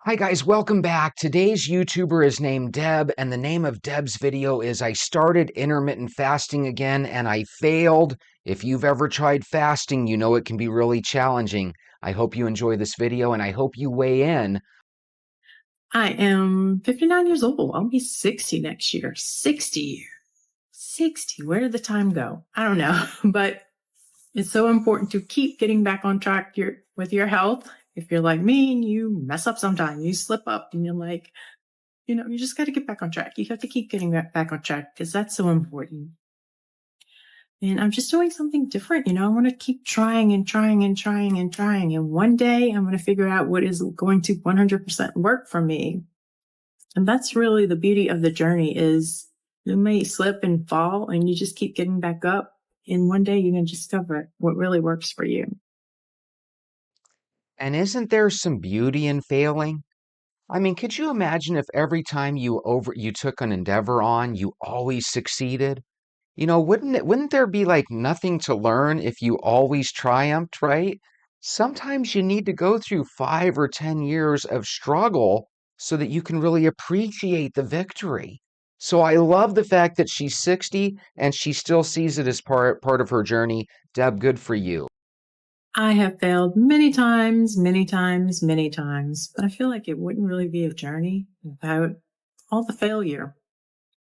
Hi guys, welcome back. Today's YouTuber is named Deb, and the name of Deb's video is I started intermittent fasting again and I failed. If you've ever tried fasting, you know it can be really challenging. I hope you enjoy this video and I hope you weigh in. I am 59 years old. I'll be 60 next year. 60. 60. Where did the time go? I don't know. But it's so important to keep getting back on track with your health. If you're like me and you mess up sometime, you slip up and you're like, you just got to get back on track. You have to keep getting back on track because that's so important. And I'm just doing something different. I want to keep trying and trying and trying and trying. And one day I'm going to figure out what is going to 100% work for me. And that's really the beauty of the journey is you may slip and fall and you just keep getting back up. And one day you're going to discover what really works for you. And isn't there some beauty in failing? I mean, could you imagine if every time you took an endeavor on, you always succeeded? Wouldn't there be like nothing to learn if you always triumphed, right? Sometimes you need to go through 5 or 10 years of struggle so that you can really appreciate the victory. So I love the fact that she's 60 and she still sees it as part of her journey. Deb, good for you. I have failed many times, many times, many times, but I feel like it wouldn't really be a journey without all the failure.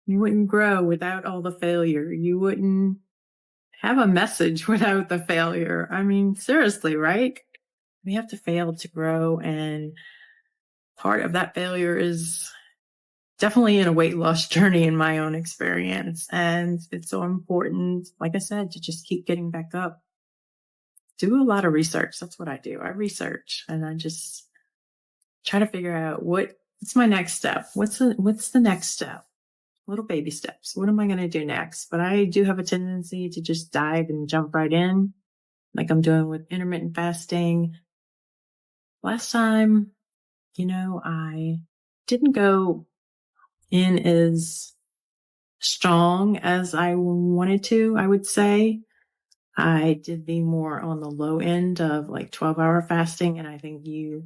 You wouldn't grow without all the failure. You wouldn't have a message without the failure. I mean, seriously, right? We have to fail to grow. And part of that failure is definitely in a weight loss journey in my own experience. And it's so important, like I said, to just keep getting back up. Do a lot of research. That's what I do. I research and I just try to figure out what's my next step. What's the next step? Little baby steps. What am I going to do next? But I do have a tendency to just dive and jump right in, like I'm doing with intermittent fasting. Last time, I didn't go in as strong as I wanted to, I would say. I did be more on the low end of like 12-hour fasting, and I think you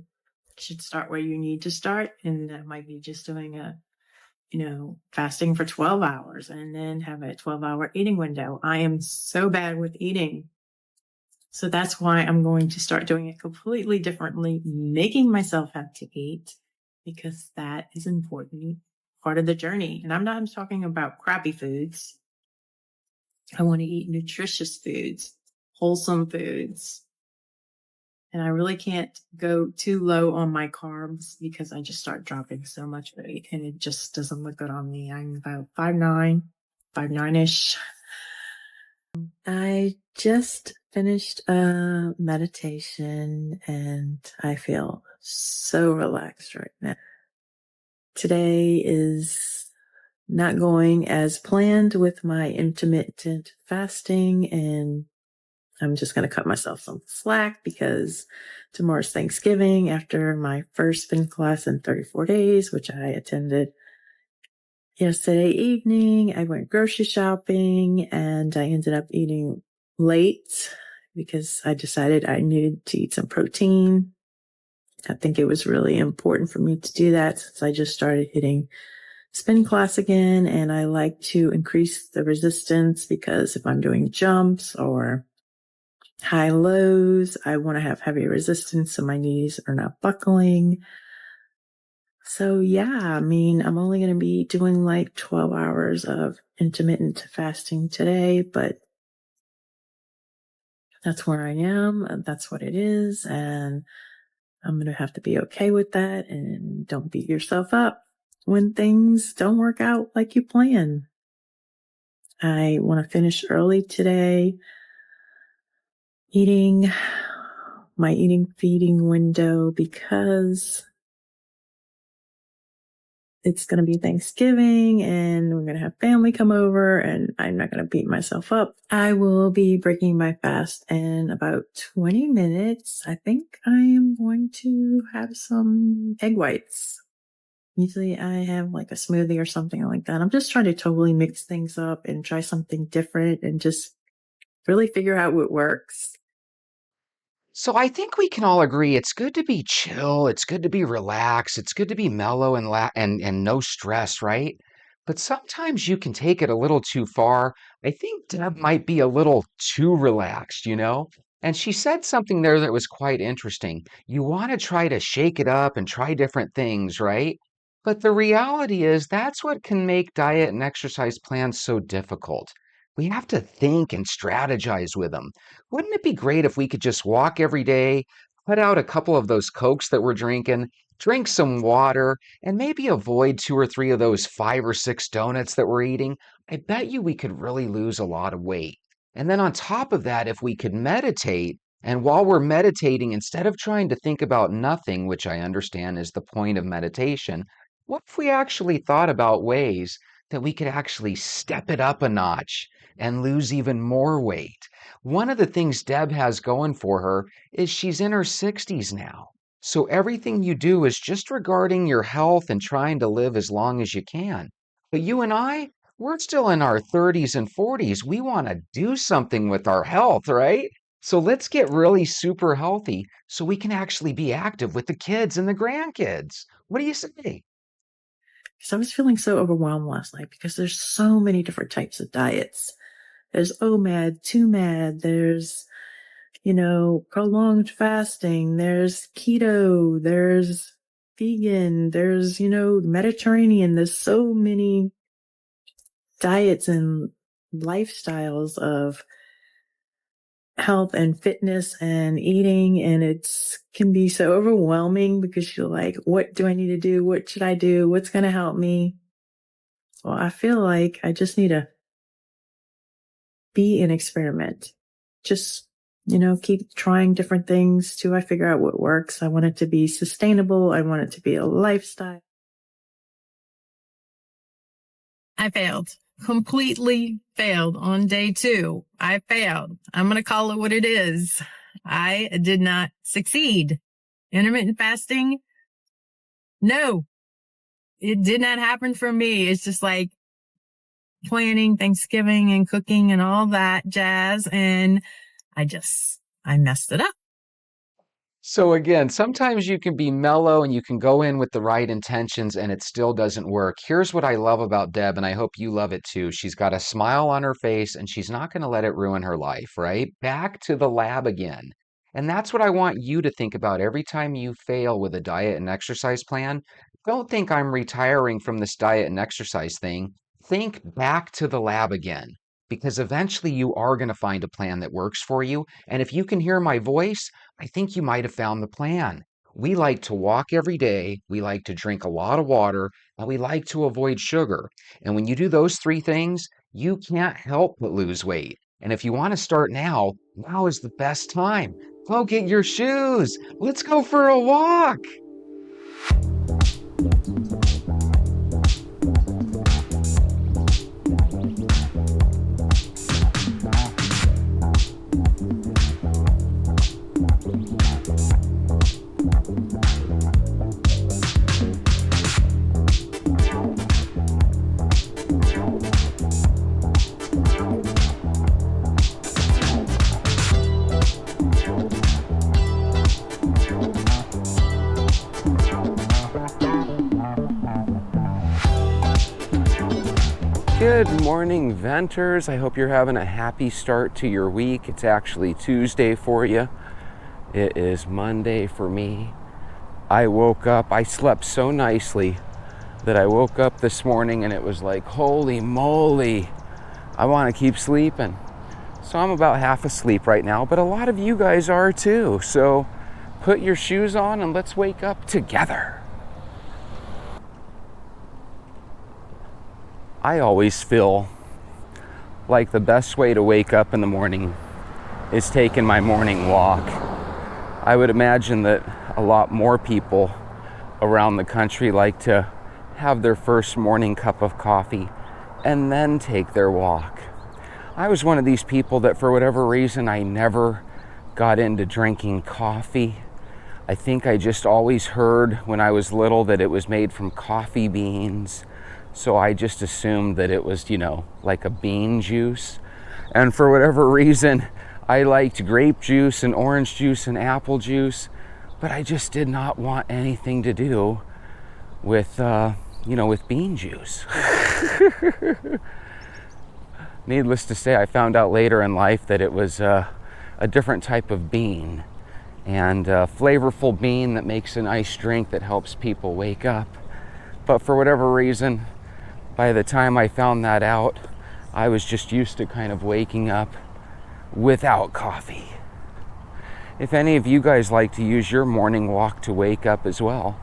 should start where you need to start. And that might be just doing fasting for 12 hours and then have a 12-hour eating window. I am so bad with eating. So that's why I'm going to start doing it completely differently, making myself have to eat because that is important part of the journey. And I'm not talking about crappy foods. I want to eat nutritious foods, wholesome foods. And I really can't go too low on my carbs because I just start dropping so much weight and it just doesn't look good on me. I'm about 5'9", 5'9"-ish. I just finished a meditation and I feel so relaxed right now. Today is not going as planned with my intermittent fasting, and I'm just going to cut myself some slack because tomorrow's Thanksgiving after my first spin class in 34 days, which I attended yesterday evening. I went grocery shopping and I ended up eating late because I decided I needed to eat some protein. I think it was really important for me to do that since I just started hitting spin class again, and I like to increase the resistance because if I'm doing jumps or high lows, I want to have heavy resistance so my knees are not buckling. So yeah, I mean, I'm only going to be doing like 12 hours of intermittent fasting today, but that's where I am. And that's what it is. And I'm going to have to be okay with that, and don't beat yourself up when things don't work out like you plan. I want to finish early today, eating my feeding window because it's going to be Thanksgiving and we're going to have family come over and I'm not going to beat myself up. I will be breaking my fast in about 20 minutes. I think I am going to have some egg whites. Usually I have like a smoothie or something like that. I'm just trying to totally mix things up and try something different and just really figure out what works. So I think we can all agree it's good to be chill, it's good to be relaxed, it's good to be mellow and and no stress, right? But sometimes you can take it a little too far. I think Deb might be a little too relaxed, you know? And she said something there that was quite interesting. You want to try to shake it up and try different things, right? But the reality is that's what can make diet and exercise plans so difficult. We have to think and strategize with them. Wouldn't it be great if we could just walk every day, put out a couple of those Cokes that we're drinking, drink some water, and maybe avoid two or three of those five or six donuts that we're eating? I bet you we could really lose a lot of weight. And then on top of that, if we could meditate, and while we're meditating, instead of trying to think about nothing, which I understand is the point of meditation, what if we actually thought about ways that we could actually step it up a notch and lose even more weight? One of the things Deb has going for her is she's in her 60s now. So everything you do is just regarding your health and trying to live as long as you can. But you and I, we're still in our 30s and 40s. We want to do something with our health, right? So let's get really super healthy so we can actually be active with the kids and the grandkids. What do you say? Because I was feeling so overwhelmed last night because there's so many different types of diets. There's OMAD, 2MAD, there's, prolonged fasting, there's keto, there's vegan, there's, Mediterranean. There's so many diets and lifestyles of health and fitness and eating, and it's can be so overwhelming because you're like, what do I need to do? What should I do? What's going to help me? Well, I feel like I just need to be an experiment. Just, keep trying different things till I figure out what works. I want it to be sustainable. I want it to be a lifestyle. I failed. Completely failed on day 2. I failed. I'm going to call it what it is. I did not succeed. Intermittent fasting? No, it did not happen for me. It's just like planning Thanksgiving and cooking and all that jazz. And I messed it up. So again, sometimes you can be mellow and you can go in with the right intentions and it still doesn't work. Here's what I love about Deb, and I hope you love it too. She's got a smile on her face and she's not going to let it ruin her life, right? Back to the lab again. And that's what I want you to think about every time you fail with a diet and exercise plan. Don't think I'm retiring from this diet and exercise thing. Think back to the lab again, because eventually you are going to find a plan that works for you. And if you can hear my voice, I think you might have found the plan. We like to walk every day, we like to drink a lot of water, and we like to avoid sugar. And when you do those three things, you can't help but lose weight. And if you want to start now, now is the best time. Go get your shoes. Let's go for a walk. Good morning, Venters. I hope you're having a happy start to your week. It's actually Tuesday for you. It is Monday for me. I woke up, I slept so nicely that I woke up this morning and it was like, holy moly, I want to keep sleeping. So I'm about half asleep right now, but a lot of you guys are too. So put your shoes on and let's wake up together. I always feel like the best way to wake up in the morning is taking my morning walk. I would imagine that a lot more people around the country like to have their first morning cup of coffee and then take their walk. I was one of these people that for whatever reason I never got into drinking coffee. I think I just always heard when I was little that it was made from coffee beans. So I just assumed that it was, like a bean juice. And for whatever reason, I liked grape juice and orange juice and apple juice, but I just did not want anything to do with, with bean juice. Needless to say, I found out later in life that it was a different type of bean, and a flavorful bean that makes a nice drink that helps people wake up. But for whatever reason, by the time I found that out, I was just used to kind of waking up without coffee. If any of you guys like to use your morning walk to wake up as well,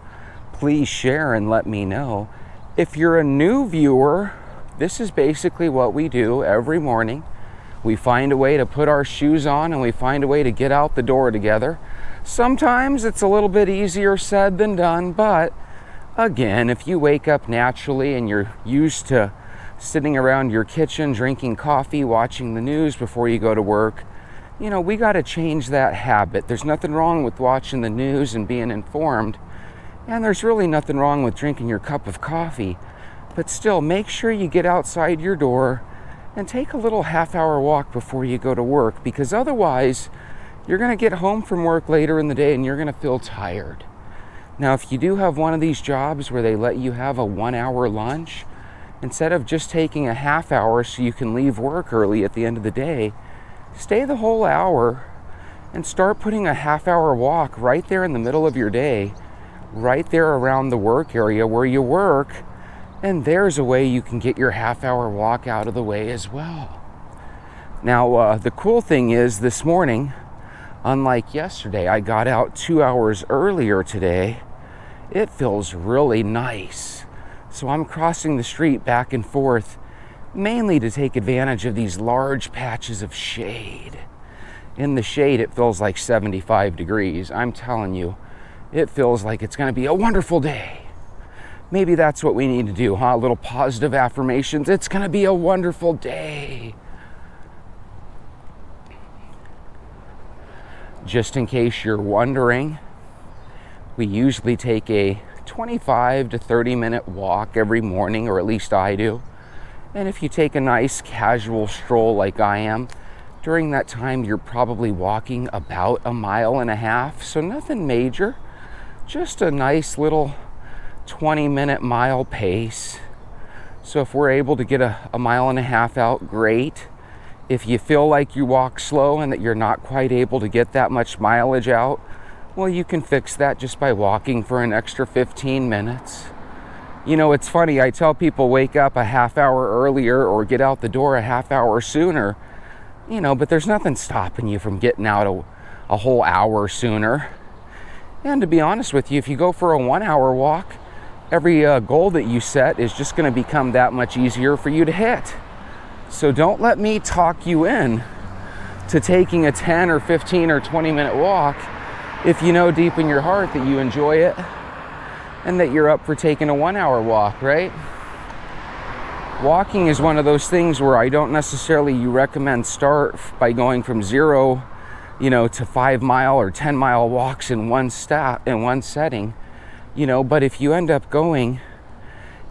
please share and let me know. If you're a new viewer, this is basically what we do every morning. We find a way to put our shoes on and we find a way to get out the door together. Sometimes it's a little bit easier said than done, but again, if you wake up naturally and you're used to sitting around your kitchen, drinking coffee, watching the news before you go to work, we got to change that habit. There's nothing wrong with watching the news and being informed, and there's really nothing wrong with drinking your cup of coffee. But still, make sure you get outside your door and take a little half-hour walk before you go to work, because otherwise you're going to get home from work later in the day and you're going to feel tired. Now, if you do have one of these jobs where they let you have a 1-hour lunch, instead of just taking a half hour so you can leave work early at the end of the day, stay the whole hour and start putting a half-hour walk right there in the middle of your day, right there around the work area where you work, and there's a way you can get your half-hour walk out of the way as well. Now, the cool thing is this morning, unlike yesterday, I got out 2 hours earlier today. It feels really nice. So I'm crossing the street back and forth, mainly to take advantage of these large patches of shade. In the shade, it feels like 75 degrees. I'm telling you, it feels like it's going to be a wonderful day. Maybe that's what we need to do, huh? A little positive affirmations. It's going to be a wonderful day. Just in case you're wondering, we usually take a 25 to 30 minute walk every morning, or at least I do. And if you take a nice casual stroll like I am, during that time you're probably walking about 1.5 miles, so nothing major, just a nice little 20-minute mile pace. So if we're able to get a 1.5 miles out, great. If you feel like you walk slow and that you're not quite able to get that much mileage out, well, you can fix that just by walking for an extra 15 minutes. It's funny, I tell people wake up a half hour earlier or get out the door a half hour sooner, but there's nothing stopping you from getting out a whole hour sooner. And to be honest with you, if you go for a 1-hour walk, every goal that you set is just going to become that much easier for you to hit. So don't let me talk you in to taking a 10 or 15 or 20 minute walk if you know deep in your heart that you enjoy it and that you're up for taking a 1-hour walk, right? Walking is one of those things where I don't necessarily recommend start by going from 0, to 5 mile or 10 mile walks in one setting, but if you end up going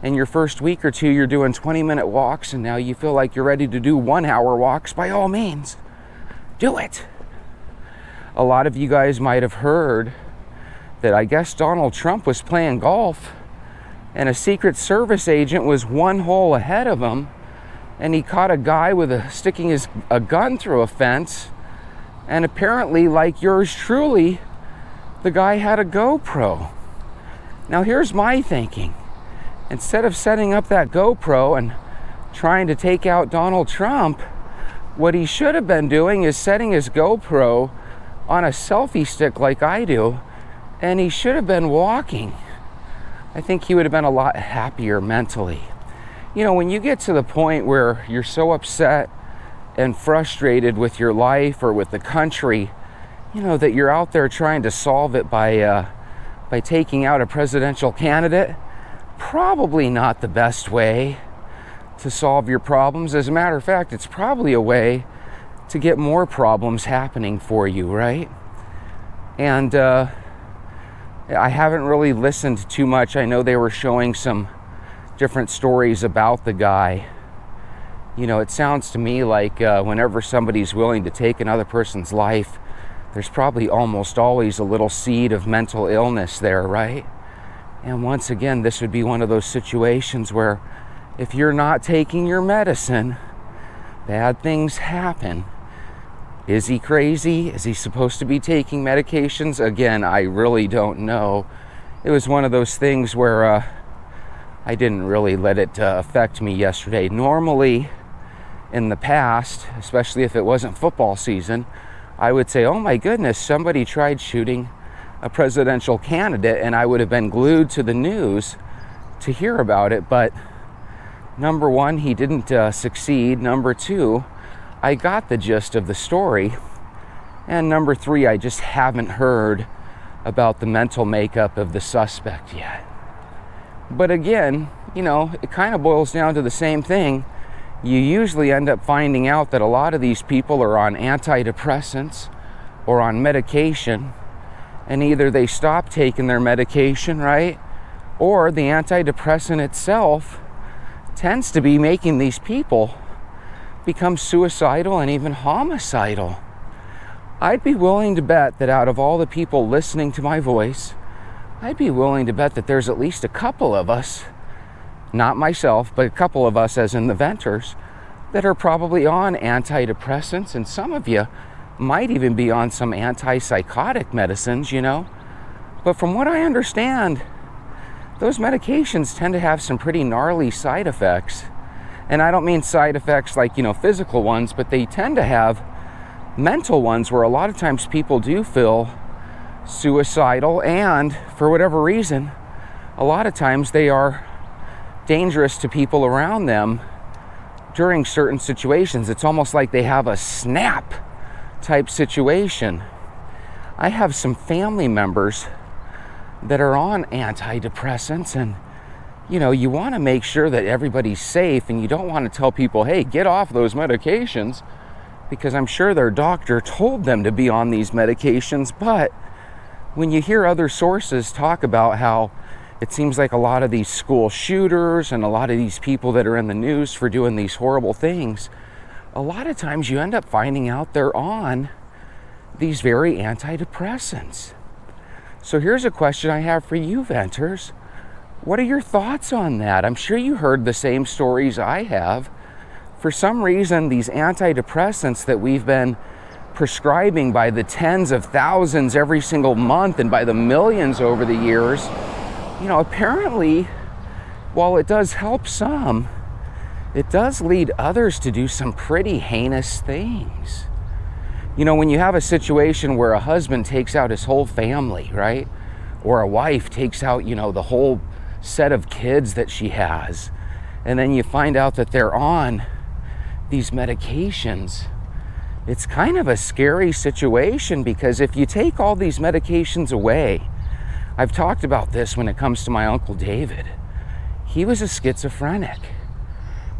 and your first week or two you're doing 20-minute walks and now you feel like you're ready to do 1-hour walks, by all means, do it. A lot of you guys might have heard that I guess Donald Trump was playing golf and a Secret Service agent was 1 hole ahead of him, and he caught a guy sticking a gun through a fence, and apparently, like yours truly, the guy had a GoPro. Now here's my thinking. Instead of setting up that GoPro and trying to take out Donald Trump, what he should have been doing is setting his GoPro on a selfie stick like I do, and he should have been walking. I think he would have been a lot happier mentally. When you get to the point where you're so upset and frustrated with your life or with the country, that you're out there trying to solve it by taking out a presidential candidate, probably not the best way to solve your problems. As a matter of fact, it's probably a way to get more problems happening for you, right? And I haven't really listened too much. I know they were showing some different stories about the guy, It sounds to me like whenever somebody's willing to take another person's life, there's probably almost always a little seed of mental illness there, right? And once again, this would be one of those situations where if you're not taking your medicine, bad things happen. Is he crazy? Is he supposed to be taking medications? Again, I really don't know. It was one of those things where I didn't really let it affect me yesterday. Normally, in the past, especially if it wasn't football season, I would say, oh my goodness, somebody tried shooting a presidential candidate, and I would have been glued to the news to hear about it. But number one, he didn't succeed. Number two, I got the gist of the story. And number three, I just haven't heard about the mental makeup of the suspect yet. But again, it kind of boils down to the same thing. You usually end up finding out that a lot of these people are on antidepressants or on medication, and either they stop taking their medication, right? Or the antidepressant itself tends to be making these people become suicidal and even homicidal. I'd be willing to bet that out of all the people listening to my voice, I'd be willing to bet that there's at least a couple of us, not myself, but a couple of us as in the venters, that are probably on antidepressants, and some of you might even be on some antipsychotic medicines, But from what I understand, those medications tend to have some pretty gnarly side effects. And I don't mean side effects like, physical ones, but they tend to have mental ones where a lot of times people do feel suicidal, and for whatever reason, a lot of times they are dangerous to people around them during certain situations. It's almost like they have a snap type situation. I have some family members that are on antidepressants, and you want to make sure that everybody's safe, and you don't want to tell people, hey, get off those medications, because I'm sure their doctor told them to be on these medications. But when you hear other sources talk about how it seems like a lot of these school shooters and a lot of these people that are in the news for doing these horrible things, a lot of times you end up finding out they're on these very antidepressants. So here's a question I have for you, venters. What are your thoughts on that? I'm sure you heard the same stories I have. For some reason, these antidepressants that we've been prescribing by the tens of thousands every single month and by the millions over the years, apparently, while it does help some, it does lead others to do some pretty heinous things. When you have a situation where a husband takes out his whole family, right? Or a wife takes out, the whole set of kids that she has, and then you find out that they're on these medications, it's kind of a scary situation, because if you take all these medications away, I've talked about this when it comes to my Uncle David. He was a schizophrenic.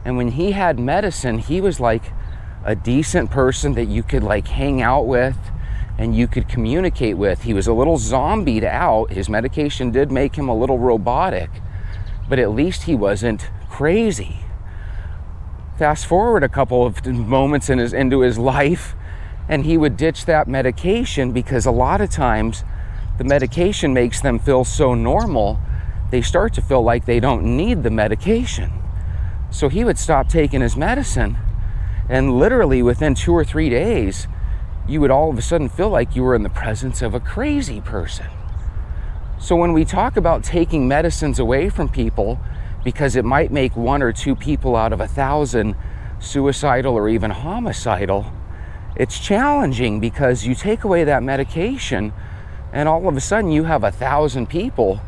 And when he had medicine, he was like a decent person that you could hang out with and you could communicate with. He was a little zombied out. His medication did make him a little robotic, but at least he wasn't crazy. Fast forward a couple of moments into his life, and he would ditch that medication because a lot of times the medication makes them feel so normal, they start to feel like they don't need the medication. So he would stop taking his medicine, and literally within 2 or 3 days, you would all of a sudden feel like you were in the presence of a crazy person. So when we talk about taking medicines away from people because it might make 1 or 2 people out of 1,000 suicidal or even homicidal, it's challenging, because you take away that medication and all of a sudden you have 1,000 people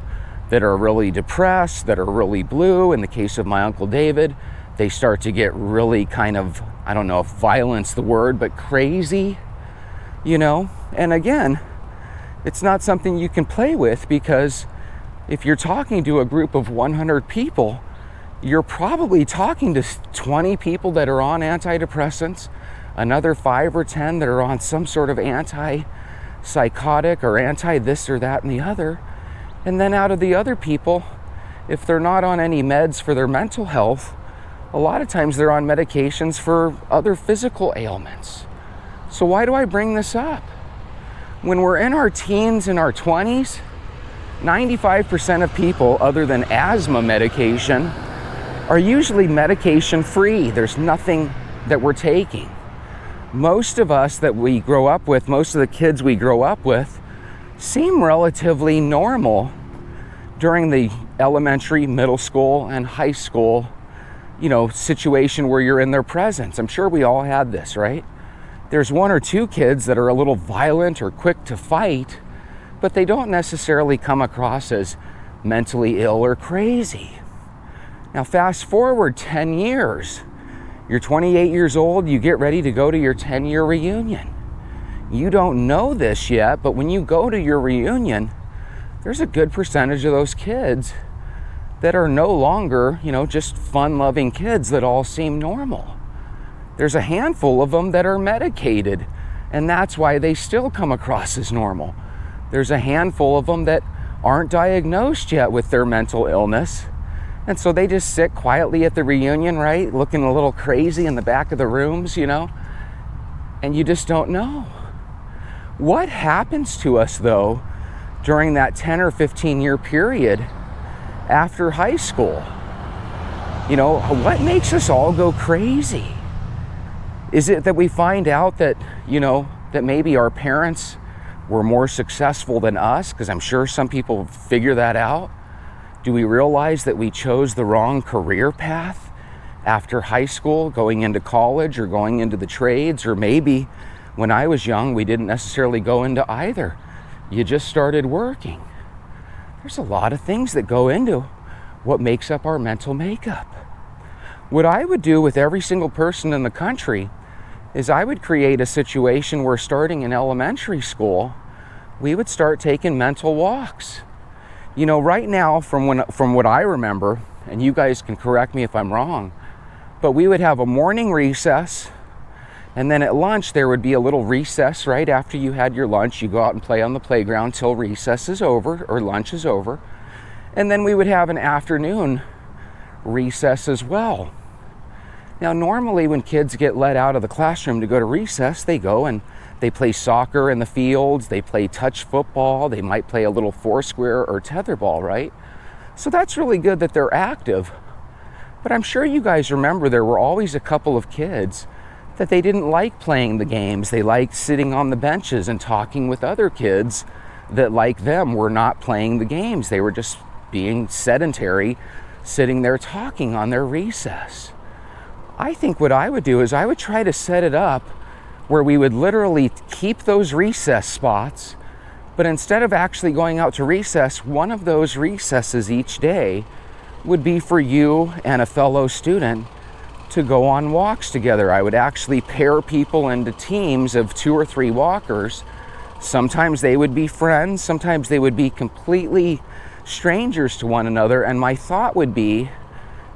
that are really depressed, that are really blue. In the case of my Uncle David, they start to get really kind of, I don't know if violent's the word, but crazy, And again, it's not something you can play with, because if you're talking to a group of 100 people, you're probably talking to 20 people that are on antidepressants, another 5 or 10 that are on some sort of anti-psychotic or anti-this or that and the other. And then out of the other people, if they're not on any meds for their mental health, A lot of times they're on medications for other physical ailments. So why do I bring this up? When we're in our teens and our 20s, 95% of people, other than asthma medication, are usually medication free. There's nothing that we're taking. Most of us that we grow up with, most of the kids we grow up with, seem relatively normal during the elementary, middle school, and high school, situation where you're in their presence. I'm sure we all had this, right? There's one or two kids that are a little violent or quick to fight, but they don't necessarily come across as mentally ill or crazy. Now fast forward 10 years, you're 28 years old, you get ready to go to your 10-year reunion. You don't know this yet, but when you go to your reunion, there's a good percentage of those kids that are no longer, just fun-loving kids that all seem normal. There's a handful of them that are medicated, and that's why they still come across as normal. There's a handful of them that aren't diagnosed yet with their mental illness, and so they just sit quietly at the reunion, right, looking a little crazy in the back of the rooms, and you just don't know. What happens to us, though, during that 10 or 15 year period after high school? What makes us all go crazy? Is it that we find out that, that maybe our parents were more successful than us? Because I'm sure some people figure that out. Do we realize that we chose the wrong career path after high school, going into college or going into the trades? Or maybe when I was young, we didn't necessarily go into either. You just started working. There's a lot of things that go into what makes up our mental makeup. What I would do with every single person in the country is I would create a situation where, starting in elementary school, we would start taking mental walks. Right now, from what I remember, and you guys can correct me if I'm wrong, but we would have a morning recess, and then at lunch there would be a little recess right after you had your lunch. You go out and play on the playground till recess is over or lunch is over. And then we would have an afternoon recess as well. Now, normally when kids get let out of the classroom to go to recess, they go and they play soccer in the fields, they play touch football, they might play a little foursquare or tetherball, right? So that's really good that they're active. But I'm sure you guys remember there were always a couple of kids that they didn't like playing the games. They liked sitting on the benches and talking with other kids that, like them, were not playing the games. They were just being sedentary, sitting there talking on their recess. I think what I would do is I would try to set it up where we would literally keep those recess spots, but instead of actually going out to recess, one of those recesses each day would be for you and a fellow student to go on walks together. I would actually pair people into teams of 2 or 3 walkers. Sometimes they would be friends, sometimes they would be completely strangers to one another, and my thought would be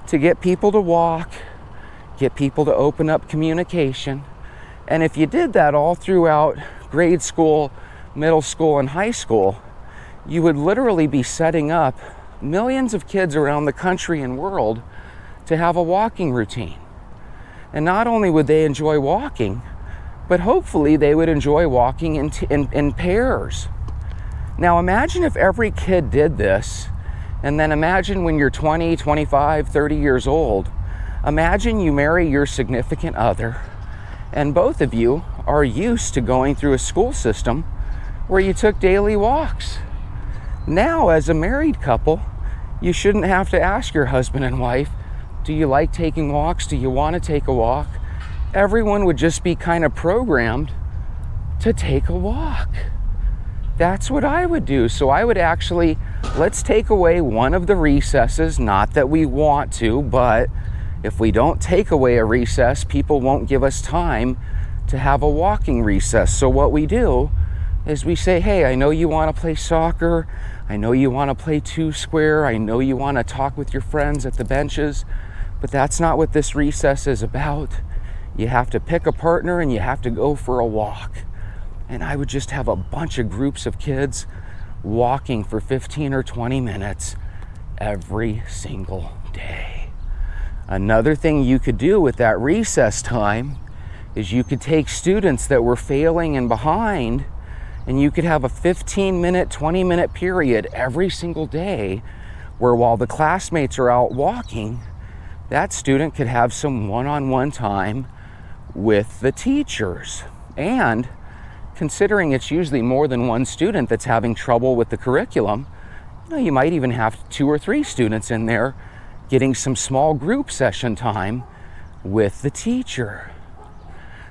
to get people to walk, get people to open up communication. And if you did that all throughout grade school, middle school, and high school, you would literally be setting up millions of kids around the country and world to have a walking routine. And not only would they enjoy walking, but hopefully they would enjoy walking in pairs. Now imagine if every kid did this, and then imagine when you're 20, 25, 30 years old, imagine you marry your significant other, and both of you are used to going through a school system where you took daily walks. Now, as a married couple, you shouldn't have to ask your husband and wife, do you like taking walks? Do you want to take a walk? Everyone would just be kind of programmed to take a walk. That's what I would do. So I would actually, let's take away one of the recesses, not that we want to, but if we don't take away a recess, people won't give us time to have a walking recess. So what we do is we say, hey, I know you want to play soccer. I know you want to play 2 square. I know you want to talk with your friends at the benches, but that's not what this recess is about. You have to pick a partner and you have to go for a walk. And I would just have a bunch of groups of kids walking for 15 or 20 minutes every single day. Another thing you could do with that recess time is you could take students that were failing and behind, and you could have a 15-minute, 20-minute period every single day where while the classmates are out walking, that student could have some one-on-one time with the teachers. And considering it's usually more than one student that's having trouble with the curriculum, you might even have 2 or 3 students in there getting some small group session time with the teacher.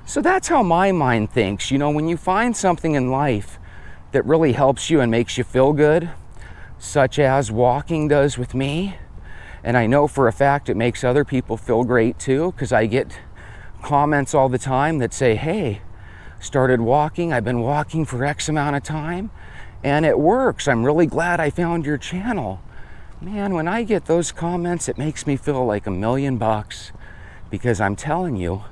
So that's how my mind thinks. When you find something in life that really helps you and makes you feel good, such as walking does with me, and I know for a fact it makes other people feel great too, because I get comments all the time that say, hey, started walking, I've been walking for X amount of time, and it works. I'm really glad I found your channel. Man, when I get those comments, it makes me feel like $1,000,000, because I'm telling you,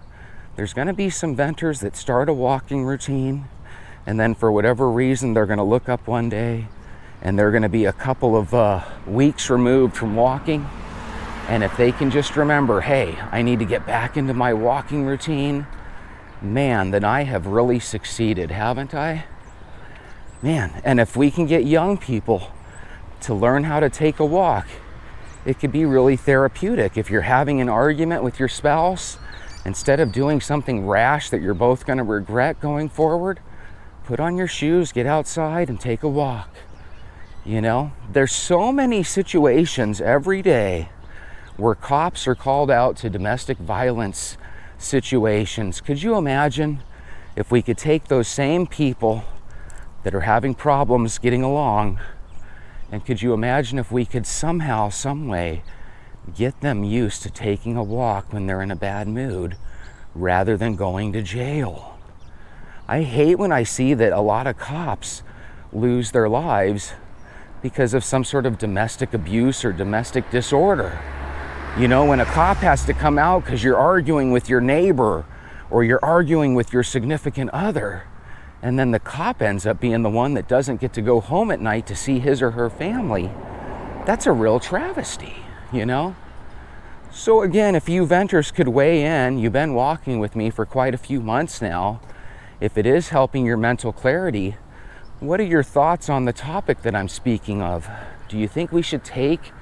there's going to be some venters that start a walking routine, and then for whatever reason, they're going to look up one day, and they're going to be a couple of weeks removed from walking. And if they can just remember, hey, I need to get back into my walking routine, man, then I have really succeeded, haven't I? Man, and if we can get young people to learn how to take a walk, it could be really therapeutic. If you're having an argument with your spouse, instead of doing something rash that you're both going to regret going forward, put on your shoes, get outside, and take a walk. There's so many situations every day where cops are called out to domestic violence situations. Could you imagine if we could take those same people that are having problems getting along, and could you imagine if we could somehow, some way, get them used to taking a walk when they're in a bad mood rather than going to jail? I hate when I see that a lot of cops lose their lives because of some sort of domestic abuse or domestic disorder. When a cop has to come out because you're arguing with your neighbor or you're arguing with your significant other, and then the cop ends up being the one that doesn't get to go home at night to see his or her family, that's a real travesty, So again, if you venters could weigh in, you've been walking with me for quite a few months now, if it is helping your mental clarity, what are your thoughts on the topic that I'm speaking of? Do you think we should take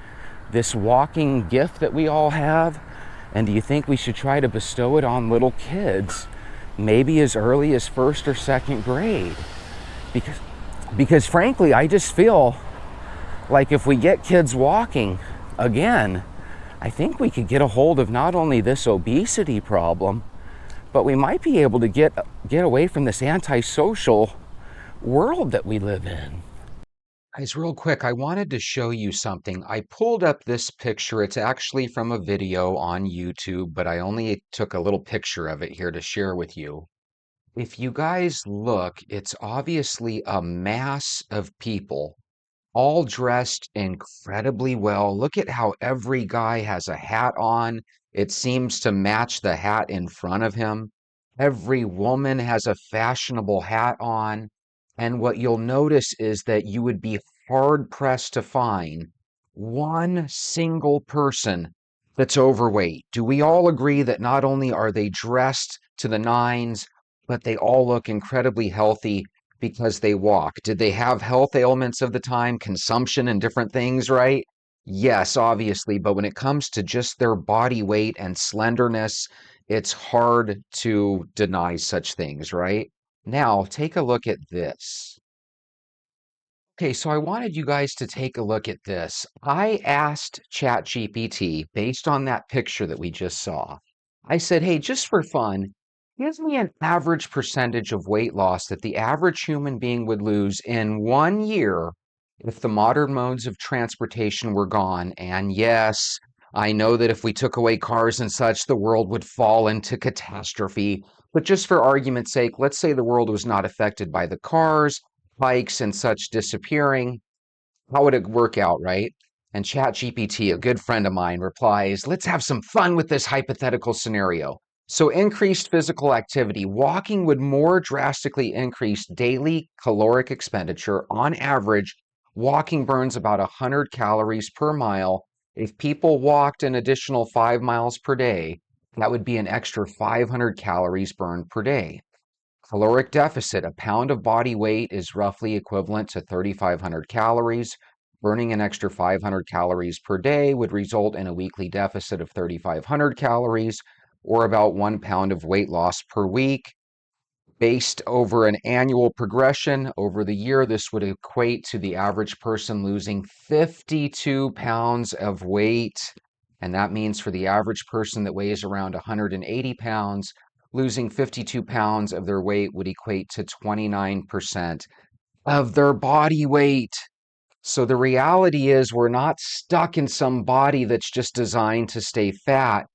this walking gift that we all have, and do you think we should try to bestow it on little kids, maybe as early as 1st or 2nd grade? Because frankly, I just feel like if we get kids walking again, I think we could get a hold of not only this obesity problem, but we might be able to get away from this antisocial world that we live in. Guys, real quick, I wanted to show you something. I pulled up this picture. It's actually from a video on YouTube, but I only took a little picture of it here to share with you. If you guys look, it's obviously a mass of people all dressed incredibly well. Look at how every guy has a hat on. It seems to match the hat in front of him. Every woman has a fashionable hat on. And what you'll notice is that you would be hard pressed to find one single person that's overweight. Do we all agree that not only are they dressed to the nines, but they all look incredibly healthy because they walk? Did they have health ailments of the time, consumption and different things, right? Yes, obviously, but when it comes to just their body weight and slenderness, it's hard to deny such things, right? Now, take a look at this. Okay, so I wanted you guys to take a look at this. I asked ChatGPT, based on that picture that we just saw, I said, hey, just for fun, give me an average percentage of weight loss that the average human being would lose in 1 year if the modern modes of transportation were gone. And yes, I know that if we took away cars and such, the world would fall into catastrophe. But just for argument's sake, let's say the world was not affected by the cars, bikes, and such disappearing. How would it work out, right? And ChatGPT, a good friend of mine, replies, let's have some fun with this hypothetical scenario. So increased physical activity, walking would more drastically increase daily caloric expenditure. On average, walking burns about 100 calories per mile If people walked an additional 5 miles per day, that would be an extra 500 calories burned per day. Caloric deficit, a pound of body weight is roughly equivalent to 3,500 calories. Burning an extra 500 calories per day would result in a weekly deficit of 3,500 calories, or about 1 pound of weight loss per week. Based over an annual progression over the year, this would equate to the average person losing 52 pounds of weight. And that means for the average person that weighs around 180 pounds, losing 52 pounds of their weight would equate to 29% of their body weight. So the reality is, we're not stuck in some body that's just designed to stay fat.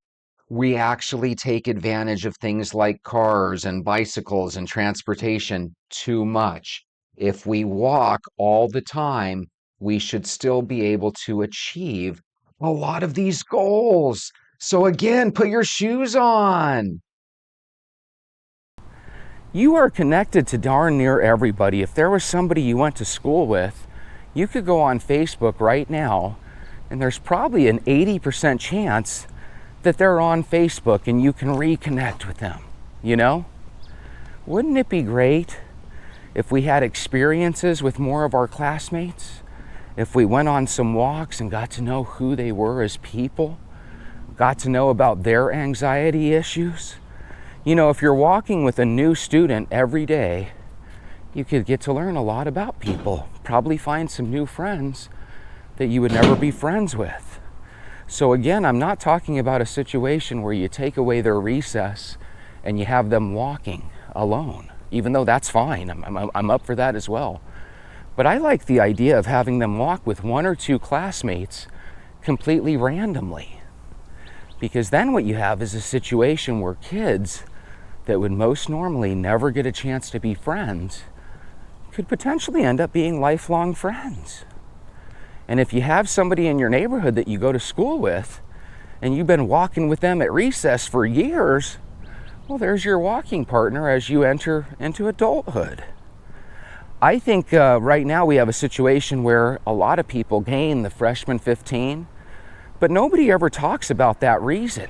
We actually take advantage of things like cars and bicycles and transportation too much. If we walk all the time, we should still be able to achieve a lot of these goals. So again, put your shoes on. You are connected to darn near everybody. If there was somebody you went to school with, you could go on Facebook right now, and there's probably an 80% chance that they're on Facebook and you can reconnect with them, you know? Wouldn't it be great if we had experiences with more of our classmates? If we went on some walks and got to know who they were as people, got to know about their anxiety issues? You know, if you're walking with a new student every day, you could get to learn a lot about people, probably find some new friends that you would never be friends with. So again, I'm not talking about a situation where you take away their recess and you have them walking alone, even though that's fine. I'm up for that as well. But I like the idea of having them walk with one or two classmates completely randomly. Because then what you have is a situation where kids that would most normally never get a chance to be friends could potentially end up being lifelong friends. And if you have somebody in your neighborhood that you go to school with and you've been walking with them at recess for years, well, there's your walking partner as you enter into adulthood. I think right now we have a situation where a lot of people gain the freshman 15, but nobody ever talks about that reason.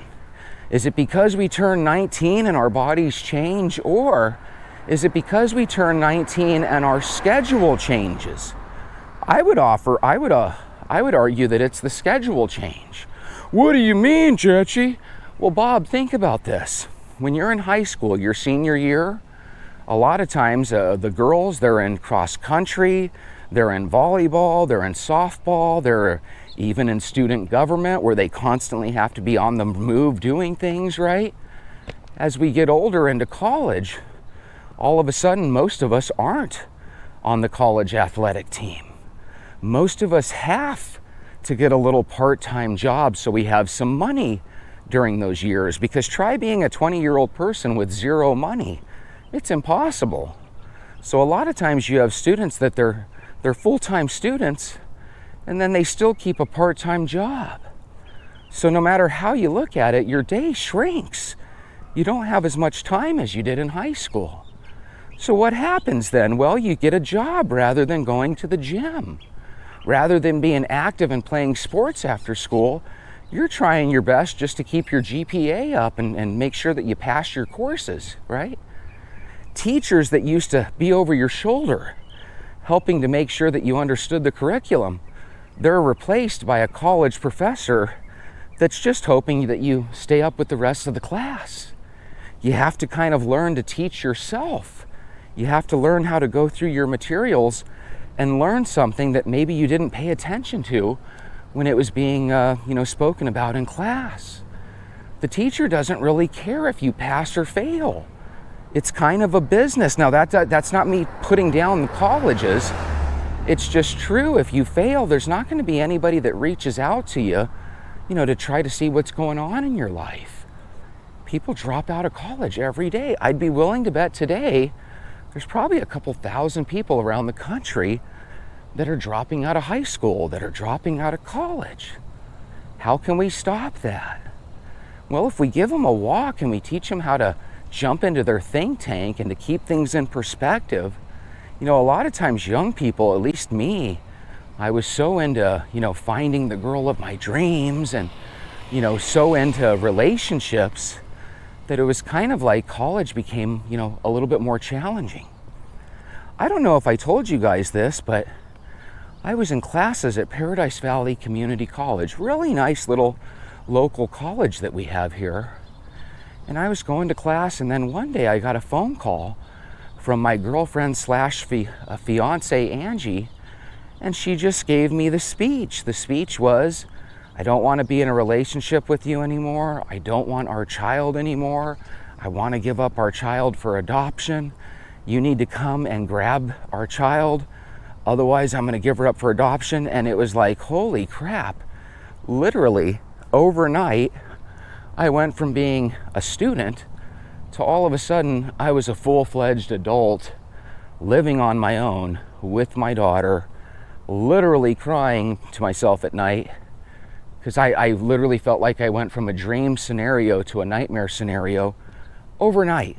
Is it because we turn 19 and our bodies change, or is it because we turn 19 and our schedule changes? I would argue that it's the schedule change. What do you mean, Jetchy? Well, Bob, think about this. When you're in high school, your senior year, a lot of times the girls, they're in cross country, they're in volleyball, they're in softball, they're even in student government where they constantly have to be on the move doing things, right? As we get older into college, all of a sudden, most of us aren't on the college athletic team. Most of us have to get a little part-time job so we have some money during those years, because try being a 20-year-old person with zero money. It's impossible. So a lot of times you have students that they're full-time students and then they still keep a part-time job. So no matter how you look at it, your day shrinks. You don't have as much time as you did in high school. So what happens then? Well, you get a job rather than going to the gym. Rather than being active and playing sports after school, you're trying your best just to keep your GPA up and make sure that you pass your courses, right? Teachers that used to be over your shoulder, helping to make sure that you understood the curriculum, they're replaced by a college professor that's just hoping that you stay up with the rest of the class. You have to kind of learn to teach yourself. You have to learn how to go through your materials and learn something that maybe you didn't pay attention to when it was being spoken about in class. The teacher doesn't really care if you pass or fail. It's kind of a business. Now that's not me putting down the colleges. It's just true. If you fail, there's not going to be anybody that reaches out to you, to try to see what's going on in your life. People drop out of college every day. I'd be willing to bet today there's probably a couple thousand people around the country that are dropping out of high school, that are dropping out of college. How can we stop that? Well, if we give them a walk and we teach them how to jump into their think tank and to keep things in perspective, a lot of times young people, at least me, I was so into, finding the girl of my dreams and, so into relationships that it was kind of like college became, a little bit more challenging. I don't know if I told you guys this, but I was in classes at Paradise Valley Community College, really nice little local college that we have here. And I was going to class, and then one day I got a phone call from my girlfriend slash fiance, Angie, and she just gave me the speech. The speech was, I don't want to be in a relationship with you anymore. I don't want our child anymore. I want to give up our child for adoption. You need to come and grab our child. Otherwise, I'm going to give her up for adoption. And it was like, holy crap. Literally, overnight, I went from being a student to all of a sudden, I was a full-fledged adult living on my own with my daughter, literally crying to myself at night because I literally felt like I went from a dream scenario to a nightmare scenario overnight.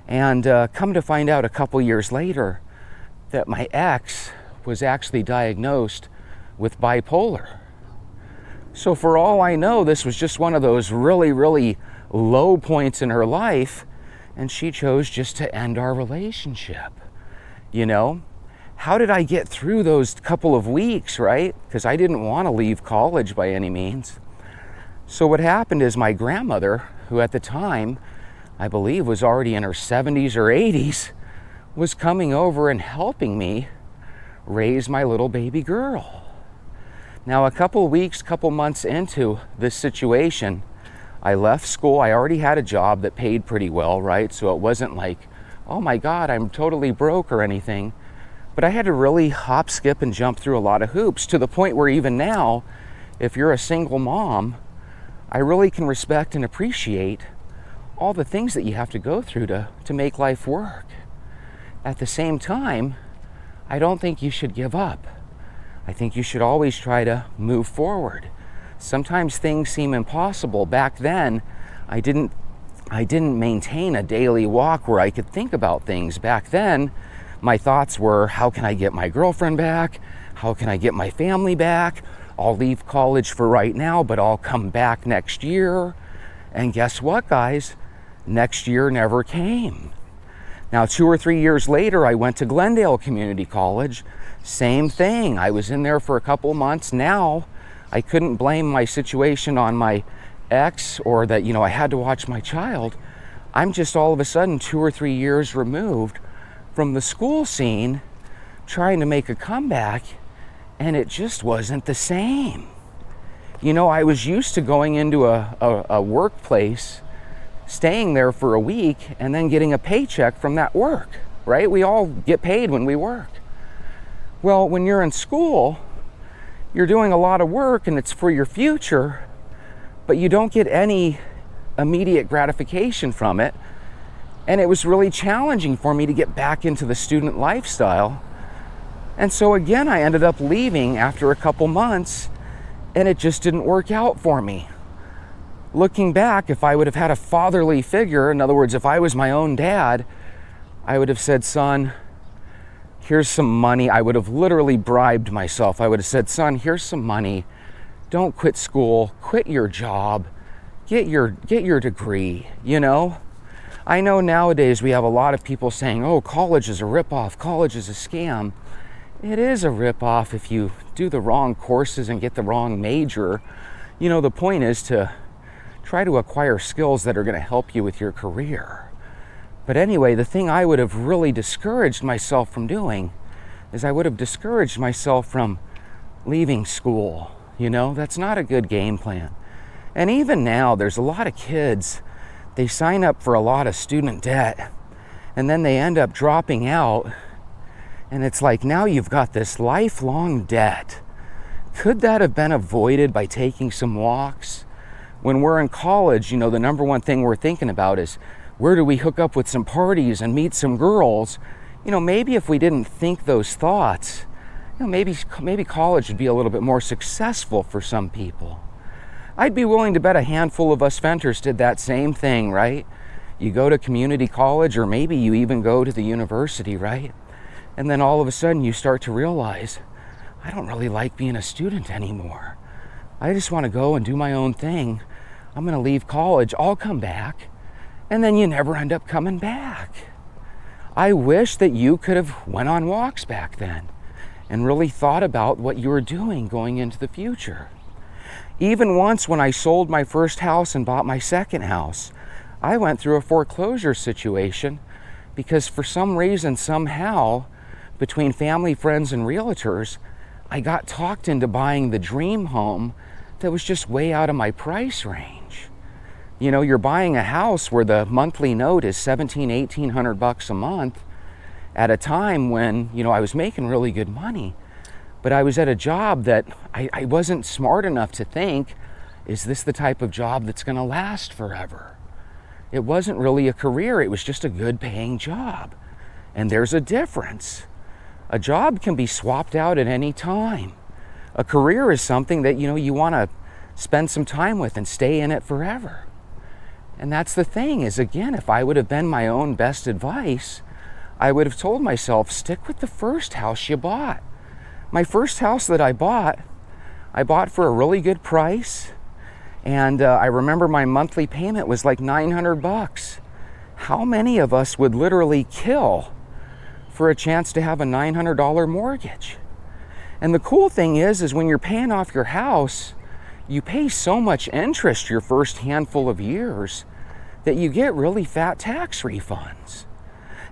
And come to find out a couple years later that my ex was actually diagnosed with bipolar. So for all I know, this was just one of those really, really low points in her life, and she chose just to end our relationship. How did I get through those couple of weeks, right? Because I didn't want to leave college by any means. So what happened is my grandmother, who at the time, I believe was already in her 70s or 80s, was coming over and helping me raise my little baby girl. Now, a couple months into this situation, I left school. I already had a job that paid pretty well, right? So it wasn't like, oh my God, I'm totally broke or anything. But I had to really hop, skip, and jump through a lot of hoops to the point where even now, if you're a single mom, I really can respect and appreciate all the things that you have to go through to make life work. At the same time, I don't think you should give up. I think you should always try to move forward. Sometimes things seem impossible. Back then, I didn't maintain a daily walk where I could think about things. Back then, my thoughts were, how can I get my girlfriend back? How can I get my family back? I'll leave college for right now, but I'll come back next year. And guess what, guys? Next year never came. Now, 2 or 3 years later, I went to Glendale Community College. Same thing. I was in there for a couple months. Now, I couldn't blame my situation on my ex or that, I had to watch my child. I'm just all of a sudden 2 or 3 years removed from the school scene trying to make a comeback, and it just wasn't the same. I was used to going into a workplace, staying there for a week, and then getting a paycheck from that work, right? We all get paid when we work. Well, when you're in school, you're doing a lot of work and it's for your future, but you don't get any immediate gratification from it. And it was really challenging for me to get back into the student lifestyle. And so again, I ended up leaving after a couple months, and it just didn't work out for me. Looking back, if I would have had a fatherly figure, in other words, if I was my own dad, I would have said, son, here's some money. I would have literally bribed myself. I would have said, son, here's some money. Don't quit school, quit your job, get your degree, I know nowadays we have a lot of people saying, oh, college is a ripoff, college is a scam. It is a ripoff if you do the wrong courses and get the wrong major. The point is to try to acquire skills that are going to help you with your career. But anyway, the thing I would have really discouraged myself from doing is I would have discouraged myself from leaving school. That's not a good game plan. And even now, there's a lot of kids, they sign up for a lot of student debt, and then they end up dropping out. And it's like, now you've got this lifelong debt. Could that have been avoided by taking some walks? When we're in college, the number one thing we're thinking about is, where do we hook up with some parties and meet some girls? Maybe if we didn't think those thoughts, maybe college would be a little bit more successful for some people. I'd be willing to bet a handful of us Fenters did that same thing, right? You go to community college, or maybe you even go to the university, right? And then all of a sudden you start to realize, I don't really like being a student anymore. I just want to go and do my own thing. I'm going to leave college, I'll come back. And then you never end up coming back. I wish that you could have went on walks back then and really thought about what you were doing going into the future. Even once when I sold my first house and bought my second house, I went through a foreclosure situation because for some reason, somehow, between family, friends, and realtors, I got talked into buying the dream home that was just way out of my price range. You know, you're buying a house where the monthly note is $1,800 a month at a time when, you know, I was making really good money. But I was at a job that I wasn't smart enough to think, is this the type of job that's going to last forever? It wasn't really a career, it was just a good paying job. And there's a difference. A job can be swapped out at any time. A career is something that, you know, you want to spend some time with and stay in it forever. And that's the thing is, again, if I would have been my own best advice, I would have told myself, stick with the first house you bought. My first house that I bought for a really good price. And I remember my monthly payment was like $900. How many of us would literally kill for a chance to have a $900 mortgage? And the cool thing is when you're paying off your house, you pay so much interest your first handful of years that you get really fat tax refunds.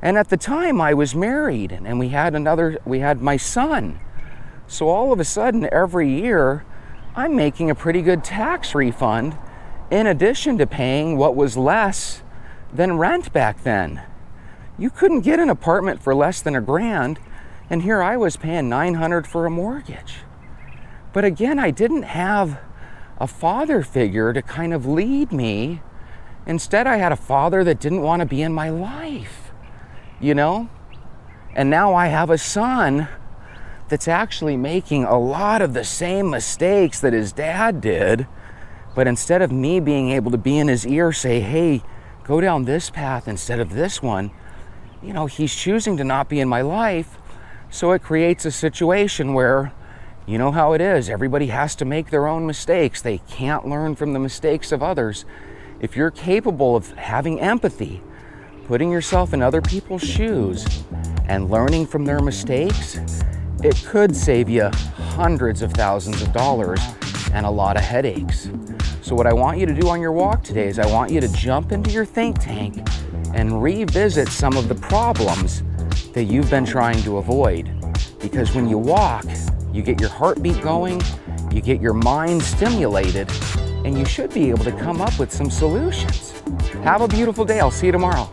And at the time I was married and we had my son. So all of a sudden every year I'm making a pretty good tax refund in addition to paying what was less than rent back then. You couldn't get an apartment for less than $1,000, and here I was paying $900 for a mortgage. But again, I didn't have a father figure to kind of lead me. Instead, I had a father that didn't want to be in my life, you know? And now I have a son that's actually making a lot of the same mistakes that his dad did. But instead of me being able to be in his ear, say, hey, go down this path instead of this one, you know, he's choosing to not be in my life. So it creates a situation where, you know how it is, everybody has to make their own mistakes. They can't learn from the mistakes of others. If you're capable of having empathy, putting yourself in other people's shoes, and learning from their mistakes, it could save you hundreds of thousands of dollars and a lot of headaches. So what I want you to do on your walk today is I want you to jump into your think tank and revisit some of the problems that you've been trying to avoid. Because when you walk, you get your heartbeat going, you get your mind stimulated, and you should be able to come up with some solutions. Have a beautiful day. I'll see you tomorrow.